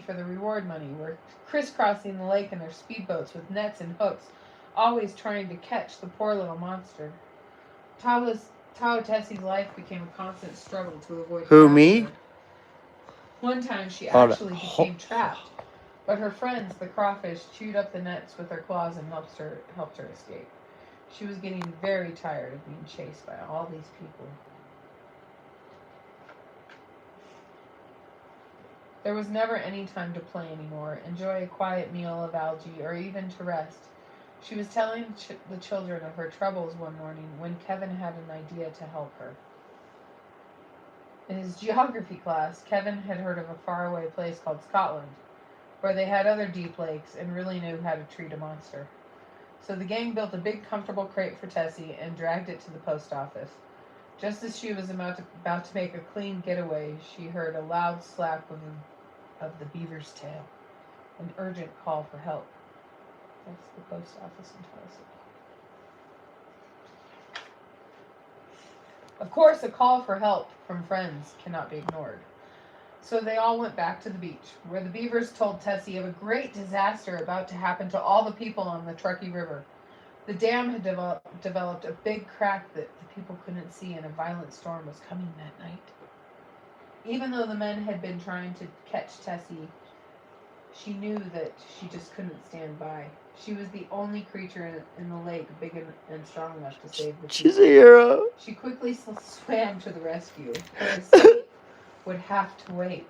for the reward money were crisscrossing the lake in their speedboats with nets and hooks, always trying to catch the poor little monster. Tahoe Tessie's life became a constant struggle to avoid Who, capture. me? One time she actually became trapped, but her friends, the crawfish, chewed up the nets with their claws and helped her escape. She was getting very tired of being chased by all these people. There was never any time to play anymore, enjoy a quiet meal of algae, or even to rest. She was telling the children of her troubles one morning when Kevin had an idea to help her. In his geography class, Kevin had heard of a faraway place called Scotland, where they had other deep lakes and really knew how to treat a monster. So the gang built a big, comfortable crate for Tessie and dragged it to the post office. Just as she was about to make a clean getaway, she heard a loud slap of the beaver's tail. An urgent call for help. That's the post office in Tennessee. Of course, a call for help from friends cannot be ignored. So they all went back to the beach, where the beavers told Tessie of a great disaster about to happen to all the people on the Truckee River. The dam had developed a big crack that the people couldn't see, and a violent storm was coming that night. Even though the men had been trying to catch Tessie, she knew that she just couldn't stand by. She was the only creature in the lake big and strong enough to save the people. She's a hero. She quickly swam to the rescue. Her escape would have to wait.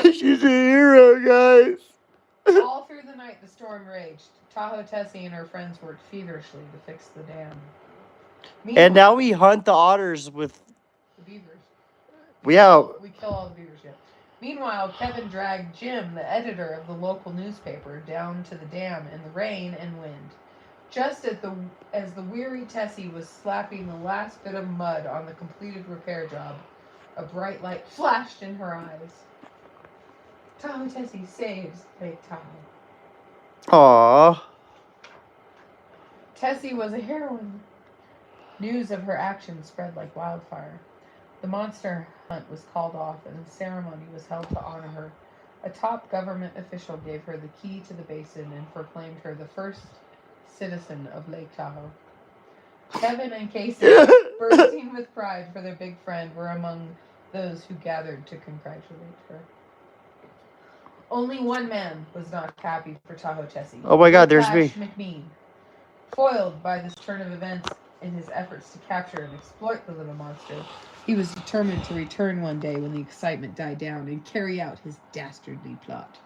She's a hero, guys. All through the night, the storm raged. Tahoe Tessie and her friends worked feverishly to fix the dam. And now we hunt the otters with the beavers. We kill all the beavers, yeah. Meanwhile, Kevin dragged Jim, the editor of the local newspaper, down to the dam in the rain and wind. Just as the weary Tessie was slapping the last bit of mud on the completed repair job, a bright light flashed in her eyes. Tahoe Tessie saves Lake Tahoe. Aww. Tessie was a heroine. News of her actions spread like wildfire. The monster hunt was called off, and a ceremony was held to honor her. A top government official gave her the key to the basin and proclaimed her the first citizen of Lake Tahoe. Kevin and Casey, bursting with pride for their big friend, were among those who gathered to congratulate her. Only one man was not happy for Tahoe Tessie. Oh my God, there's me. McMean. Foiled by this turn of events in his efforts to capture and exploit the little monster, he was determined to return one day when the excitement died down and carry out his dastardly plot.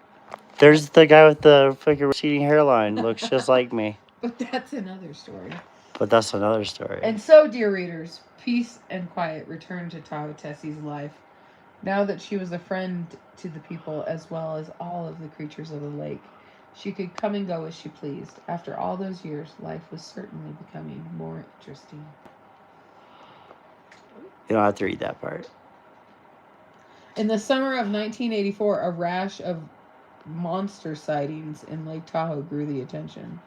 There's the guy with the fucking receding hairline. Looks just like me. But that's another story. And so, dear readers, peace and quiet returned to Tahoe Tessie's life, now that she was a friend to the people as well as all of the creatures of the lake. She could come and go as she pleased. After all those years, life was certainly becoming more interesting. You don't have to read that part. In the summer of 1984, a rash of monster sightings in Lake Tahoe drew the attention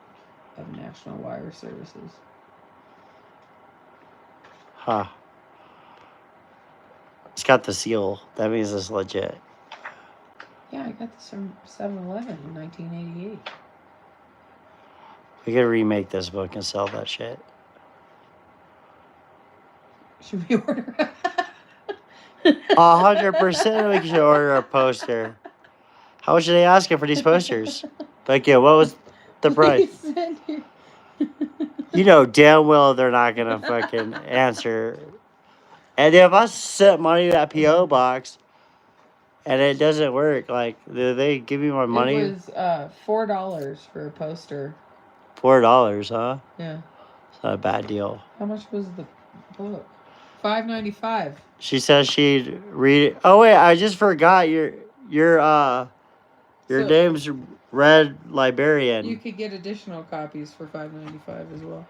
of National Wire Services. Huh. It's got the seal. That means it's legit. Yeah, I got this from 7-Eleven in 1988. We could remake this book and sell that shit. Should we order 100% we should order a poster. How much are they asking for these posters? Like, yeah, what was the price? You know damn well they're not going to fucking answer. And if I sent money to that P.O. box and it doesn't work, like, do they give me my money? It was $4 for a poster. $4, huh? Yeah. It's not a bad deal. How much was the book? $5.95. She says she'd read it. Oh wait, I just forgot your name's Red Librarian. You could get additional copies for $5.95 as well.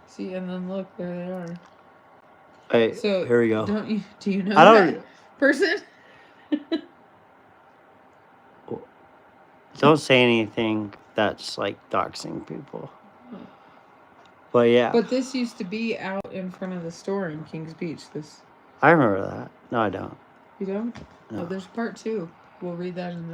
See, and then look, there they are. Wait, so here we go. Do you know that person? Don't say anything that's like doxing people. But yeah. But this used to be out in front of the store in Kings Beach. I remember that. No, I don't. You don't? No. Oh, there's part 2. We'll read that in another